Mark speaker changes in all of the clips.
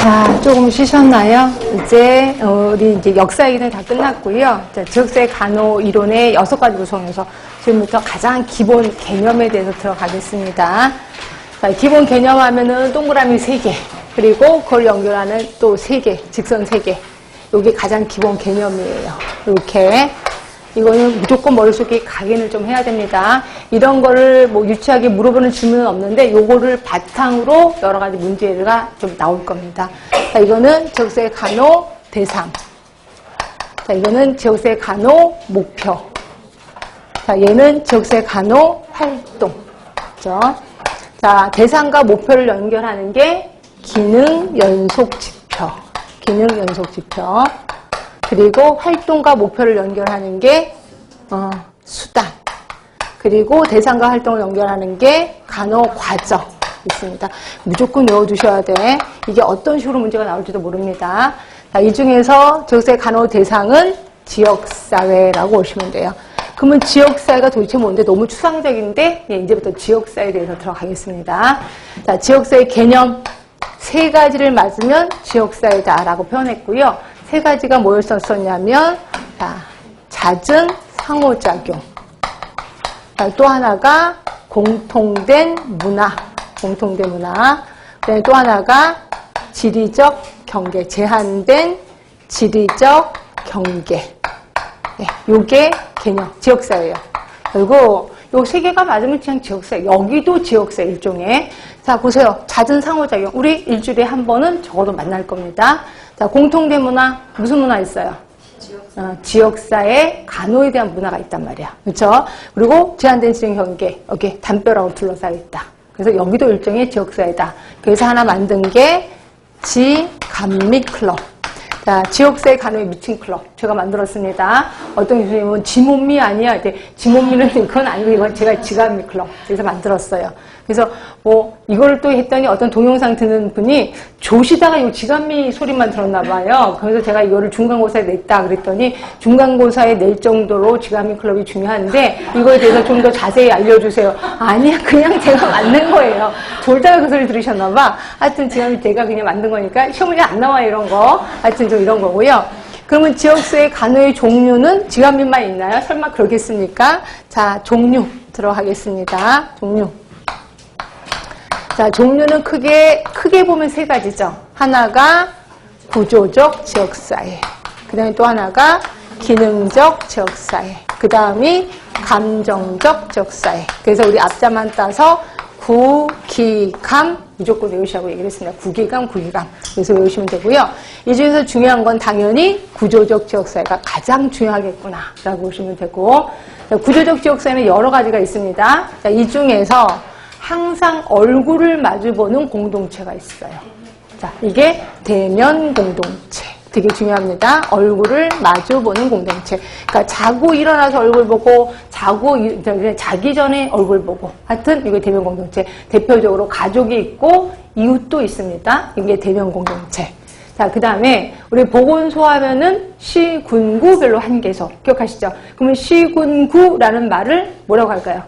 Speaker 1: 자, 조금 쉬셨나요? 우리 이제 역사 얘기는 다 끝났고요. 자, 지역사회 간호 이론의 6가지 구성에서 지금부터 가장 기본 개념에 대해서 들어가겠습니다. 자, 기본 개념 하면은 동그라미 3개, 그리고 그걸 연결하는 또 3개, 직선 3개. 이게 가장 기본 개념이에요. 이렇게. 이거는 무조건 머릿속에 각인을 좀 해야 됩니다. 이런 거를 뭐 유치하게 물어보는 질문은 없는데 요거를 바탕으로 여러 가지 문제가 좀 나올 겁니다. 자, 이거는 지역사회 간호 대상. 자, 이거는 지역사회 간호 목표. 자, 얘는 지역사회 간호 활동. 그죠? 자, 대상과 목표를 연결하는 게 기능 연속 지표. 기능 연속 지표. 그리고 활동과 목표를 연결하는 게 수단. 그리고 대상과 활동을 연결하는 게 간호 과정 있습니다. 무조건 외워두셔야 돼. 이게 어떤 식으로 문제가 나올지도 모릅니다. 자, 이 중에서 지역사회 간호 대상은 지역사회라고 보시면 돼요. 그러면 지역사회가 도대체 뭔데? 너무 추상적인데 이제부터 지역사회에 대해서 들어가겠습니다. 자, 지역사회 개념 3가지를 맞으면 지역사회다라고 표현했고요. 3가지가 뭐였었냐면, 자, 잦은 상호작용. 자, 또 하나가 공통된 문화. 공통된 문화. 그다음에 또 하나가 지리적 경계. 제한된 지리적 경계. 네, 요게 개념, 지역사회예요. 그리고 요 3개가 맞으면 그냥 지역사회. 여기도 지역사회 일종의. 자, 보세요. 잦은 상호작용. 우리 일주일에 한 번은 적어도 만날 겁니다. 자, 공통된 문화, 무슨 문화 있어요? 지역사회 간호에 대한 문화가 있단 말이야. 그렇죠? 그리고 제한된 지정 경계, 여기 담벼락으로 둘러싸여 있다. 그래서 여기도 일종의 지역사회다. 그래서 하나 만든 게 지간미 클럽. 자, 지역사회 간호에 미친 클럽 제가 만들었습니다. 어떤 교수님은 지몬미 아니야? 이제 지몬미는 그건 아니고 이건 제가 지간미 클럽 그래서 만들었어요. 그래서 뭐 이걸 또 했더니 어떤 동영상 듣는 분이 조시다가 이 지간미 소리만 들었나 봐요. 그래서 제가 이거를 중간고사에 냈다 그랬더니 중간고사에 낼 정도로 지간미 클럽이 중요한데 이거에 대해서 좀 더 자세히 알려주세요. 아니야, 그냥 제가 만든 거예요. 졸다가 그 소리 들으셨나 봐. 하여튼 지간미 제가 그냥 만든 거니까 시험에 안 나와요, 이런 거. 하여튼 좀 이런 거고요. 그러면 지역사회 간호의 종류는 지간미만 있나요? 설마 그러겠습니까? 자, 종류 들어가겠습니다. 종류. 자, 종류는 크게 보면 3가지죠. 하나가 구조적 지역사회. 그 다음에 또 하나가 기능적 지역사회. 그 다음이 감정적 지역사회. 그래서 우리 앞자만 따서 구기감 무조건 외우시라고 얘기를 했습니다. 구기감. 그래서 외우시면 되고요. 이 중에서 중요한 건 당연히 구조적 지역사회가 가장 중요하겠구나 라고 보시면 되고, 자, 구조적 지역사회는 여러 가지가 있습니다. 자, 이 중에서 항상 얼굴을 마주보는 공동체가 있어요. 자, 이게 대면 공동체. 되게 중요합니다. 얼굴을 마주보는 공동체. 그러니까 자고 일어나서 얼굴 보고, 자기 전에 얼굴 보고. 하여튼 이게 대면 공동체. 대표적으로 가족이 있고 이웃도 있습니다. 이게 대면 공동체. 자, 그 다음에 우리 보건소 하면은 시군구별로 한 개소. 기억하시죠? 그러면 시군구라는 말을 뭐라고 할까요?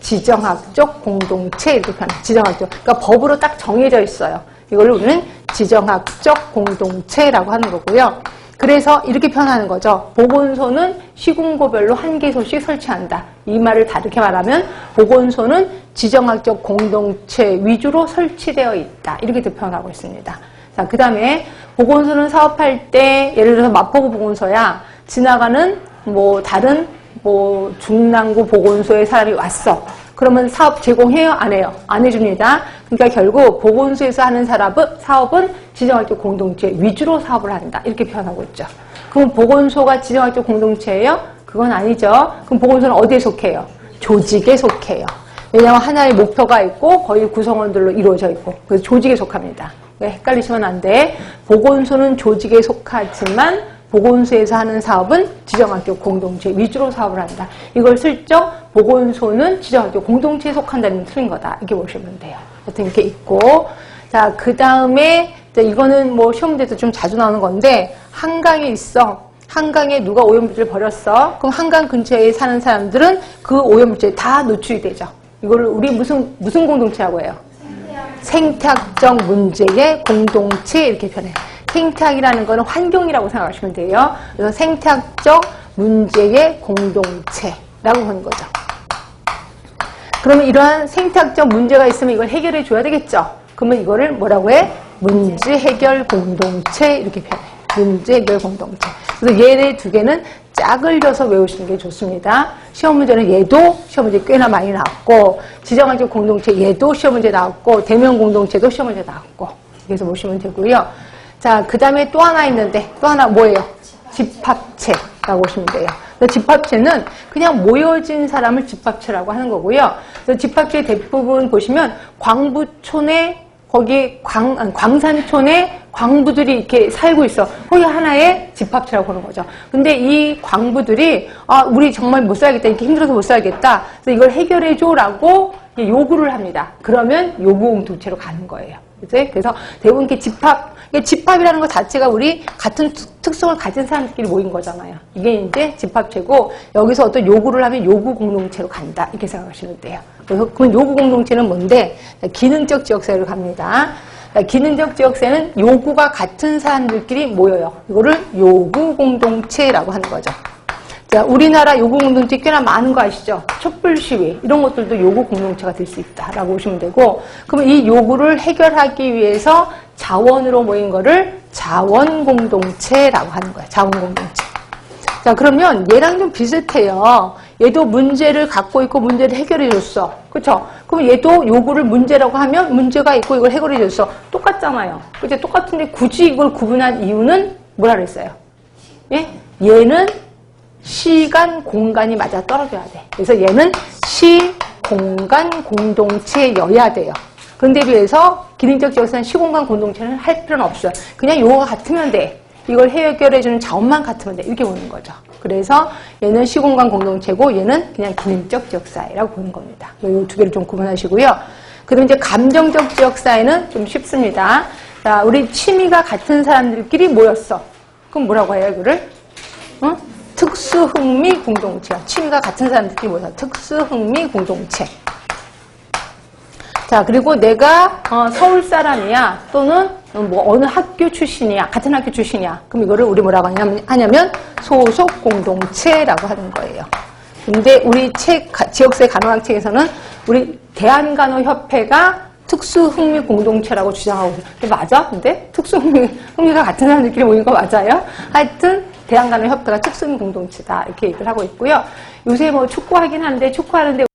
Speaker 1: 지정학적 공동체 이렇게 표현해요. 지정학적. 그러니까 법으로 딱 정해져 있어요. 이걸 우리는 지정학적 공동체라고 하는 거고요. 그래서 이렇게 표현하는 거죠. 보건소는 시군구별로 한 개소씩 설치한다. 이 말을 다르게 말하면 보건소는 지정학적 공동체 위주로 설치되어 있다. 이렇게 표현하고 있습니다. 자, 그 다음에 보건소는 사업할 때 예를 들어서 마포구 보건소야 지나가는 뭐 다른 뭐 중랑구 보건소에 사람이 왔어. 그러면 사업 제공해요? 안 해요? 안 해줍니다. 그러니까 결국 보건소에서 하는 사업은 지정학적 공동체 위주로 사업을 한다. 이렇게 표현하고 있죠. 그럼 보건소가 지정학적 공동체예요? 그건 아니죠. 그럼 보건소는 어디에 속해요? 조직에 속해요. 왜냐하면 하나의 목표가 있고 거의 구성원들로 이루어져 있고 그래서 조직에 속합니다. 헷갈리시면 안 돼. 보건소는 조직에 속하지만 보건소에서 하는 사업은 지정학적 공동체 위주로 사업을 한다. 이걸 슬쩍 보건소는 지정학적 공동체에 속한다는 틀린 거다. 이렇게 보시면 돼요. 하여튼 이렇게 있고. 자, 그 다음에 이거는 뭐 시험 문제도 좀 자주 나오는 건데 한강이 있어. 한강에 누가 오염물질을 버렸어. 그럼 한강 근처에 사는 사람들은 그 오염물질에 다 노출이 되죠. 이거를 우리 무슨 공동체라고 해요? 생태학적 문제의 공동체 이렇게 표현해요. 생태학이라는 거는 환경이라고 생각하시면 돼요. 그래서 생태학적 문제의 공동체라고 하는 거죠. 그러면 이러한 생태학적 문제가 있으면 이걸 해결해 줘야 되겠죠. 그러면 이거를 뭐라고 해? 문제 해결 공동체 이렇게 표현해요. 문제 해결 공동체. 그래서 얘네 두 개는 짝을 져서 외우시는 게 좋습니다. 시험 문제는 얘도 시험 문제 꽤나 많이 나왔고, 지정학적 공동체 얘도 시험 문제 나왔고, 대면 공동체도 시험 문제 나왔고, 그래서 보시면 되고요. 자, 그 다음에 또 하나 있는데, 또 하나 뭐예요? 집합체라고 보시면 돼요. 집합체는 그냥 모여진 사람을 집합체라고 하는 거고요. 그래서 집합체의 대부분 보시면 광부촌에 거기 광산촌에 광부들이 이렇게 살고 있어. 거기 하나의 집합체라고 하는 거죠. 근데 이 광부들이 우리 정말 못 살겠다. 이렇게 힘들어서 못 살겠다. 그래서 이걸 해결해줘라고 요구를 합니다. 그러면 요구 공동체로 가는 거예요. 그래서 대부분 이렇게 집합이라는 것 자체가 우리 같은 특성을 가진 사람들끼리 모인 거잖아요. 이게 이제 집합체고, 여기서 어떤 요구를 하면 요구 공동체로 간다. 이렇게 생각하시면 돼요. 그래서 그 요구 공동체는 뭔데? 기능적 지역사회로 갑니다. 기능적 지역사회는 요구가 같은 사람들끼리 모여요. 이거를 요구 공동체라고 하는 거죠. 자, 우리나라 요구 공동체 꽤나 많은 거 아시죠? 촛불 시위 이런 것들도 요구 공동체가 될 수 있다라고 보시면 되고, 그러면 이 요구를 해결하기 위해서 자원으로 모인 거를 자원 공동체라고 하는 거예요. 자원 공동체. 자, 그러면 얘랑 좀 비슷해요. 얘도 문제를 갖고 있고 문제를 해결해 줬어. 그렇죠? 그럼 얘도 요구를 문제라고 하면 문제가 있고 이걸 해결해 줬어. 똑같잖아요. 그죠? 똑같은데 굳이 이걸 구분한 이유는 뭐라 그랬어요? 예? 얘는 시간, 공간이 맞아 떨어져야 돼. 그래서 얘는 시, 공간, 공동체여야 돼요. 그런데 비해서 기능적 지역사회는 시공간 공동체는 할 필요는 없어요. 그냥 요거가 같으면 돼. 이걸 해결해주는 자원만 같으면 돼. 이렇게 보는 거죠. 그래서 얘는 시공간 공동체고 얘는 그냥 기능적 지역사회라고 보는 겁니다. 이 두 개를 좀 구분하시고요. 그리고 이제 감정적 지역사회는 좀 쉽습니다. 자, 우리 취미가 같은 사람들끼리 모였어. 그럼 뭐라고 해요, 이거를? 응? 특수흥미 공동체. 취미가 같은 사람들끼리 모여서 특수흥미 공동체. 자, 그리고 내가 서울 사람이야. 또는 뭐 어느 학교 출신이야. 같은 학교 출신이야. 그럼 이거를 우리 뭐라고 하냐면 소속 공동체라고 하는 거예요. 근데 우리 지역사회 간호학 책에서는 우리 대한간호협회가 특수흥미 공동체라고 주장하고 있어요. 맞아? 근데 특수흥미가 같은 사람들끼리 모인 거 맞아요? 하여튼 대한간호협회가 특수흥미 공동체다. 이렇게 얘기를 하고 있고요. 요새 뭐 축구하긴 하는데 축구하는데